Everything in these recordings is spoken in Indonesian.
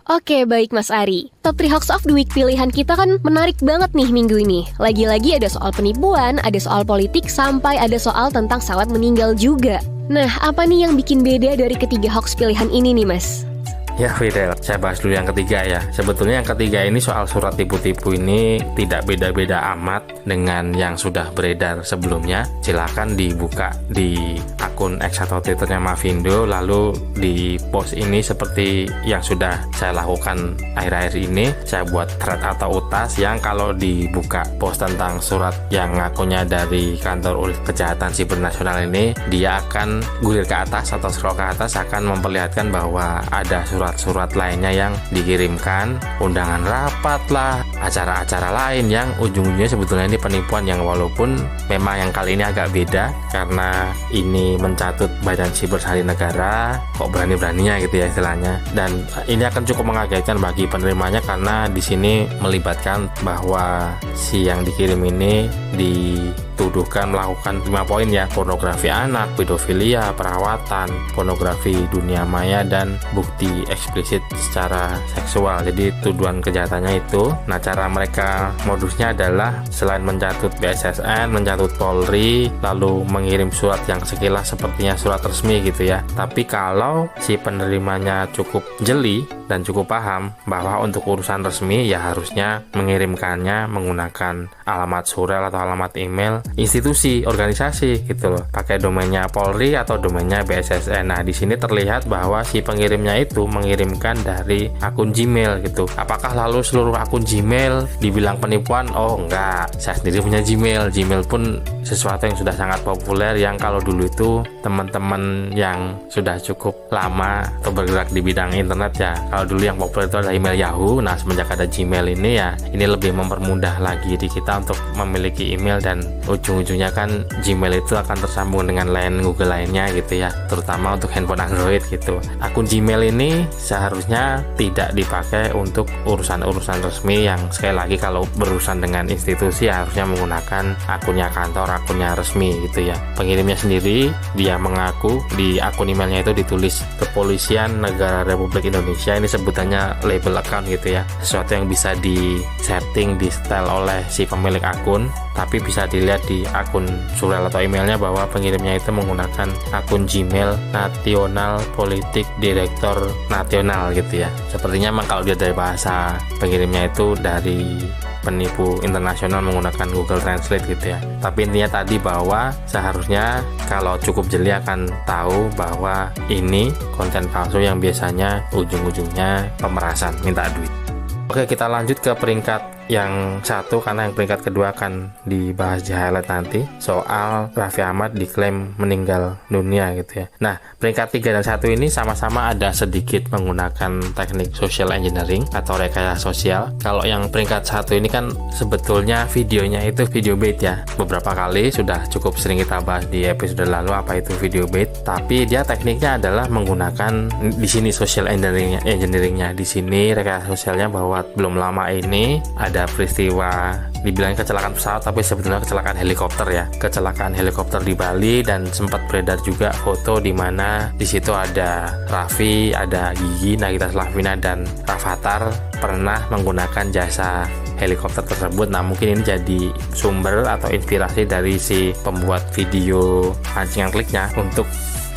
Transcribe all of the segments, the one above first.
Oke, baik Mas Ari. Top 3 Hoax of the Week pilihan kita kan menarik banget nih minggu ini. Lagi-lagi ada soal penipuan, ada soal politik, sampai ada soal tentang sawat meninggal juga. Nah, apa nih yang bikin beda dari ketiga hoax pilihan ini nih, Mas? Ya Fidel, saya bahas dulu yang ketiga ya. Sebetulnya yang ketiga ini soal surat tipu-tipu ini tidak beda-beda amat dengan yang sudah beredar sebelumnya. Silakan dibuka di akun X atau Twitternya Mavindo, lalu di post ini seperti yang sudah saya lakukan akhir-akhir ini. Saya buat thread atau utas yang kalau dibuka post tentang surat yang ngakunya dari kantor unit kejahatan siber nasional ini, dia akan gulir ke atas atau scroll ke atas akan memperlihatkan bahwa ada surat lainnya yang dikirimkan, undangan rapat lah, acara-acara lain yang ujung-ujungnya sebetulnya ini penipuan, yang walaupun memang yang kali ini agak beda karena ini mencatut Badan Siber Sandi Negara, kok berani-beraninya gitu ya istilahnya. Dan ini akan cukup mengagetkan bagi penerimanya karena di sini melibatkan bahwa si yang dikirim ini dituduhkan melakukan 5 poin ya: pornografi anak, pedofilia, perawatan, pornografi dunia maya, dan bukti eksplisit secara seksual. Jadi tuduhan kejahatannya itu. Nah, cara mereka modusnya adalah selain mencatut BSSN, mencatut Polri, lalu mengirim surat yang sekilas sepertinya surat resmi gitu ya. Tapi kalau si penerimanya cukup jeli dan cukup paham bahwa untuk urusan resmi ya harusnya mengirimkannya menggunakan alamat surel atau alamat email institusi, organisasi gitu loh, pakai domainnya Polri atau domainnya BSSN. Nah, di sini terlihat bahwa si pengirimnya itu mengirimkan dari akun Gmail gitu. Apakah lalu seluruh akun Gmail dibilang penipuan? Oh enggak, saya sendiri punya Gmail. Gmail pun sesuatu yang sudah sangat populer, yang kalau dulu itu teman-teman yang sudah cukup lama atau bergerak di bidang internet ya, kalau dulu yang populer itu adalah email Yahoo. Nah, semenjak ada Gmail ini ya, ini lebih mempermudah lagi di kita untuk memiliki email, dan ujung-ujungnya kan Gmail itu akan tersambung dengan lain Google lainnya gitu ya, terutama untuk handphone Android gitu. Akun Gmail ini seharusnya tidak dipakai untuk urusan-urusan resmi, yang sekali lagi kalau berurusan dengan institusi harusnya menggunakan akunnya kantor, akunnya resmi gitu ya. Pengirimnya sendiri dia mengaku di akun emailnya itu ditulis Kepolisian Negara Republik Indonesia, ini sebutannya label account gitu ya, sesuatu yang bisa di setting, di setel oleh si pemilik akun, tapi bisa dilihat di akun surel atau emailnya bahwa pengirimnya itu menggunakan akun Gmail Nasional Politik Direktur Nasional gitu ya. Sepertinya memang kalau dia dari bahasa pengirimnya itu dari penipu internasional menggunakan Google Translate gitu ya. Tapi intinya tadi bahwa seharusnya kalau cukup jeli akan tahu bahwa ini konten palsu yang biasanya ujung-ujungnya pemerasan, minta duit. Oke, kita lanjut ke peringkat yang satu, karena yang peringkat kedua akan dibahas di highlight nanti, soal Raffi Ahmad diklaim meninggal dunia gitu ya. Nah, peringkat 3 dan 1 ini sama-sama ada sedikit menggunakan teknik social engineering atau rekayasa sosial. Kalau yang peringkat 1 ini kan sebetulnya videonya itu video bait ya. Beberapa kali sudah cukup sering kita bahas di episode lalu apa itu video bait, tapi dia tekniknya adalah menggunakan di sini social engineeringnya. Di sini rekayasa sosialnya bahwa belum lama ini ada peristiwa dibilang kecelakaan pesawat, tapi sebetulnya kecelakaan helikopter ya, kecelakaan helikopter di Bali, dan sempat beredar juga foto di mana di situ ada Raffi, ada Gigi, Nagita Slavina, dan Rafathar pernah menggunakan jasa helikopter tersebut. Nah, mungkin ini jadi sumber atau inspirasi dari si pembuat video pancingan kliknya untuk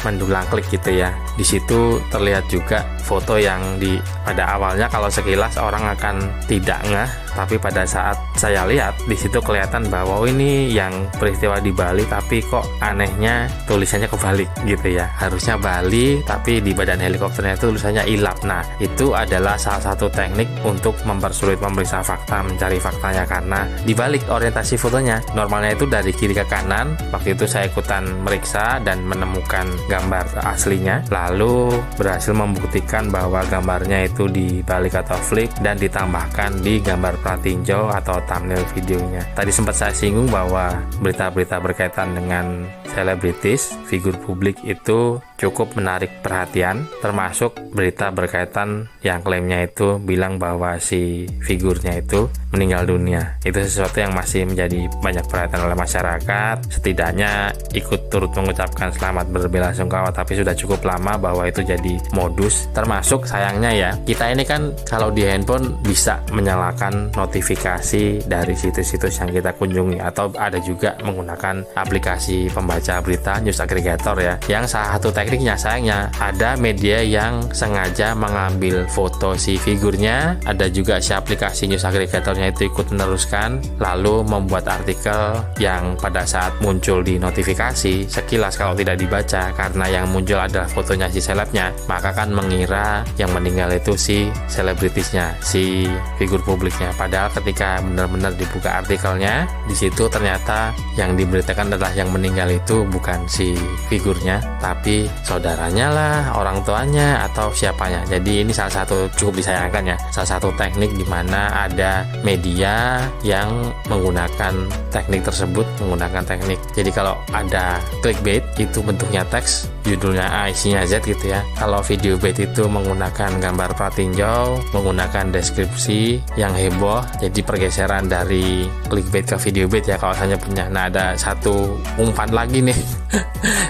mendulang klik gitu ya. Di situ terlihat juga foto yang pada awalnya kalau sekilas orang akan tidak ngeh, tapi pada saat saya lihat di situ kelihatan bahwa ini yang peristiwa di Bali, tapi kok anehnya tulisannya kebalik gitu ya. Harusnya Bali, tapi di badan helikopternya itu tulisannya Ilap. Nah, itu adalah salah satu teknik untuk mempersulit pemeriksa fakta mencari faktanya, karena dibalik orientasi fotonya. Normalnya itu dari kiri ke kanan. Waktu itu saya ikutan meriksa dan menemukan gambar aslinya, lalu berhasil membuktikan bahwa gambarnya itu dibalik atau flip dan ditambahkan di gambar pratinjau atau thumbnail videonya. Tadi sempat saya singgung bahwa berita-berita berkaitan dengan selebritis, figur publik itu cukup menarik perhatian, termasuk berita berkaitan yang klaimnya itu bilang bahwa si figurnya itu meninggal dunia. Itu sesuatu yang masih menjadi banyak perhatian oleh masyarakat. Setidaknya ikut turut mengucapkan selamat berbelasungkawa, tapi sudah cukup lama bahwa itu jadi modus. Termasuk sayangnya ya, kita ini kan kalau di handphone bisa menyalakan notifikasi dari situs-situs yang kita kunjungi, atau ada juga menggunakan aplikasi pembaca berita news aggregator ya. Yang salah satu tekniknya sayangnya ada media yang sengaja mengambil foto si figurnya, ada juga si aplikasi news aggregatornya itu ikut meneruskan, lalu membuat artikel yang pada saat muncul di notifikasi sekilas kalau tidak dibaca, karena yang muncul adalah fotonya si selebnya, maka kan mengira yang meninggal itu si selebritisnya, si figur publiknya. Padahal ketika benar-benar dibuka artikelnya, di situ ternyata yang diberitakan adalah yang meninggal itu bukan si figurnya, tapi saudaranya lah, orang tuanya, atau siapanya. Jadi ini salah satu, cukup disayangkan ya, salah satu teknik di mana ada media yang menggunakan teknik tersebut, menggunakan teknik. Jadi kalau ada clickbait itu bentuknya teks, judulnya A, isinya Z gitu ya. Kalau video bait itu menggunakan gambar pratinjau, menggunakan deskripsi yang heboh, jadi pergeseran dari clickbait ke video bait ya kalau saya punya. Nah, ada satu umpan lagi nih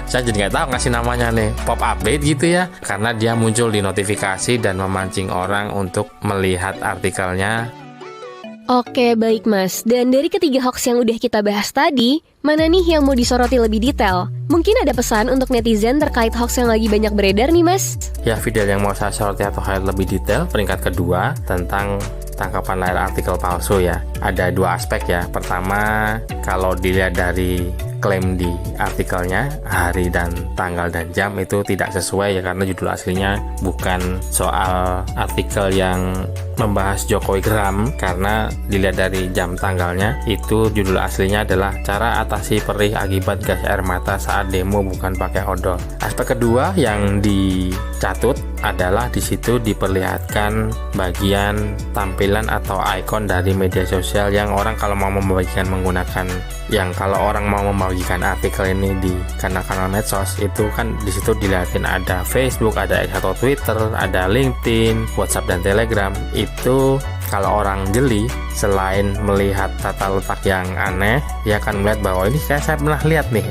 saya jadi nggak tahu ngasih namanya nih, pop up bait gitu ya, karena dia muncul di notifikasi dan memancing orang untuk melihat artikelnya. Oke, baik Mas. Dan dari ketiga hoax yang udah kita bahas tadi, mana nih yang mau disoroti lebih detail? Mungkin ada pesan untuk netizen terkait hoax yang lagi banyak beredar nih Mas? Ya, video yang mau saya soroti atau highlight lebih detail, peringkat kedua tentang tangkapan layar artikel palsu ya. Ada dua aspek ya. Pertama, kalau dilihat dari klaim di artikelnya, hari dan tanggal dan jam itu tidak sesuai ya, karena judul aslinya bukan soal artikel yang membahas Jokowi geram, karena dilihat dari jam tanggalnya itu judul aslinya adalah cara atasi perih akibat gas air mata saat demo bukan pakai odol. Aspek kedua yang dicatut adalah di situ diperlihatkan bagian tampilan atau ikon dari media sosial yang orang kalau mau membagikan menggunakan, yang kalau orang mau membagikan artikel ini di kanal-kanal medsos itu kan di situ dilihatin ada Facebook, ada X atau Twitter, ada LinkedIn, WhatsApp dan Telegram. Itu kalau orang jeli, selain melihat tata letak yang aneh, dia akan melihat bahwa ini kayak saya pernah lihat nih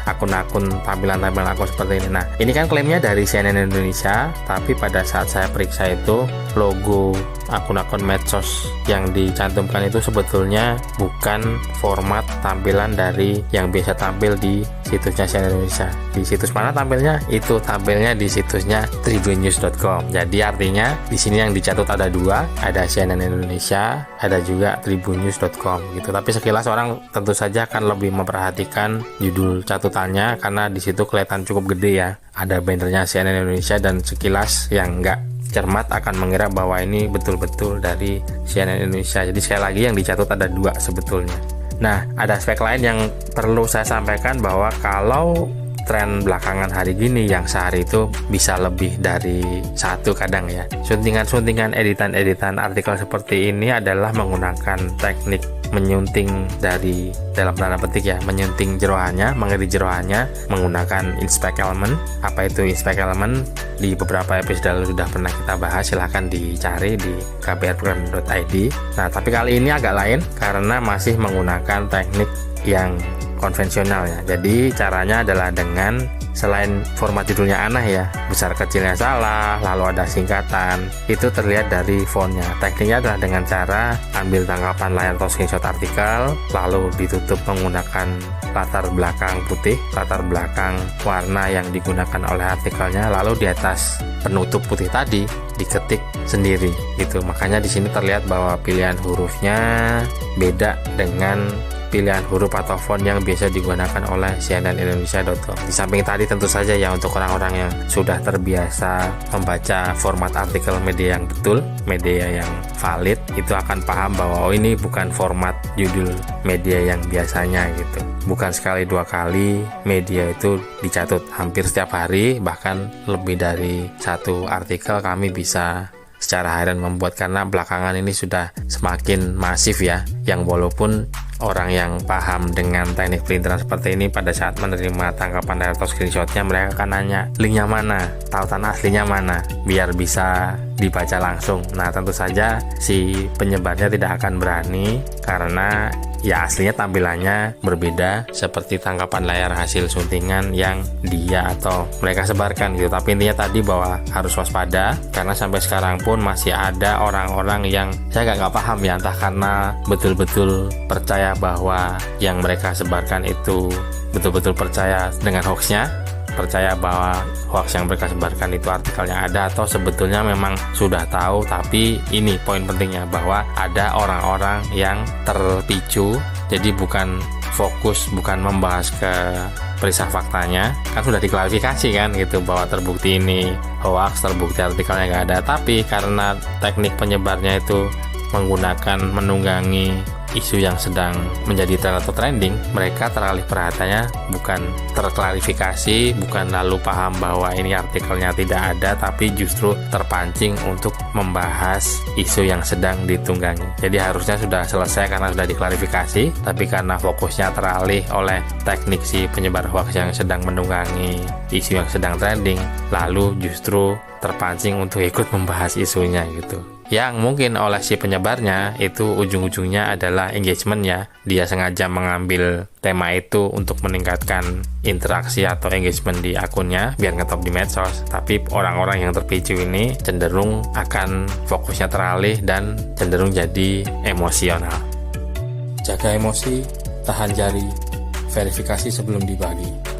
akun-akun tampilan-tampilan akun seperti ini. Nah, ini kan klaimnya dari CNN Indonesia, tapi pada saat saya periksa itu logo akun-akun medsos yang dicantumkan itu sebetulnya bukan format tampilan dari yang biasa tampil di situsnya CNN Indonesia. Di situs mana tampilnya? Itu tampilnya di situsnya tribunnews.com. Jadi artinya di sini yang dicatut ada dua, ada CNN Indonesia, ada juga tribunnews.com gitu. Tapi sekilas orang tentu saja akan lebih memperhatikan judul catutannya karena di situ kelihatan cukup gede ya. Ada bannernya CNN Indonesia dan sekilas yang enggak cermat akan mengira bahwa ini betul-betul dari CNN Indonesia. Jadi sekali lagi yang dicatut ada dua sebetulnya. Nah, ada aspek lain yang perlu saya sampaikan bahwa kalau tren belakangan hari gini yang sehari itu bisa lebih dari satu kadang ya. Suntingan-suntingan editan-editan artikel seperti ini adalah menggunakan teknik menyunting dari dalam tanda petik ya, menyunting jeroannya, mengedit jeroannya menggunakan inspect element. Apa itu inspect element? Di beberapa episode lalu sudah pernah kita bahas, silahkan dicari di kbrprogram.id. Nah, tapi kali ini agak lain karena masih menggunakan teknik yang konvensional ya. Jadi caranya adalah dengan selain format judulnya aneh ya, besar kecilnya salah, lalu ada singkatan, itu terlihat dari fontnya. Tekniknya adalah dengan cara ambil tangkapan layar atau screenshot artikel, lalu ditutup menggunakan latar belakang putih, latar belakang warna yang digunakan oleh artikelnya, lalu di atas penutup putih tadi diketik sendiri gitu. Makanya di sini terlihat bahwa pilihan hurufnya beda dengan pilihan huruf atau font yang biasa digunakan oleh cnnindonesia.com. Di samping tadi tentu saja ya, untuk orang-orang yang sudah terbiasa membaca format artikel media yang betul, media yang valid, itu akan paham bahwa ini bukan format judul media yang biasanya gitu. Bukan sekali dua kali media itu dicatut, hampir setiap hari, bahkan lebih dari satu artikel kami bisa secara harian membuat, karena belakangan ini sudah semakin masif ya, yang walaupun orang yang paham dengan teknik pelintiran seperti ini pada saat menerima tangkapan layar atau screenshotnya, mereka akan nanya linknya mana, tautan aslinya mana, biar bisa dibaca langsung. Nah, tentu saja si penyebarnya tidak akan berani karena ya aslinya tampilannya berbeda seperti tangkapan layar hasil suntingan yang dia atau mereka sebarkan gitu. Tapi intinya tadi bahwa harus waspada karena sampai sekarang pun masih ada orang-orang yang saya nggak paham ya, entah karena betul-betul percaya bahwa yang mereka sebarkan itu betul-betul percaya dengan hoaxnya, percaya bahwa hoax yang mereka sebarkan itu artikel yang ada, atau sebetulnya memang sudah tahu. Tapi ini poin pentingnya, bahwa ada orang-orang yang terpicu, jadi bukan fokus, bukan membahas ke perisah faktanya, kan sudah diklarifikasi kan gitu, bahwa terbukti ini hoax, terbukti artikelnya nggak ada. Tapi karena teknik penyebarnya itu menggunakan menunggangi isu yang sedang menjadi tren atau trending, mereka teralih perhatiannya bukan terklarifikasi, bukan lalu paham bahwa ini artikelnya tidak ada, tapi justru terpancing untuk membahas isu yang sedang ditunggangi. Jadi harusnya sudah selesai karena sudah diklarifikasi, tapi karena fokusnya teralih oleh teknik si penyebar hoax yang sedang menunggangi isu yang sedang trending, lalu justru terpancing untuk ikut membahas isunya gitu. Yang mungkin oleh si penyebarnya itu ujung-ujungnya adalah engagement-nya. Dia sengaja mengambil tema itu untuk meningkatkan interaksi atau engagement di akunnya biar ngetop di medsos. Tapi orang-orang yang terpicu ini cenderung akan fokusnya teralih dan cenderung jadi emosional. Jaga emosi, tahan jari, verifikasi sebelum dibagi.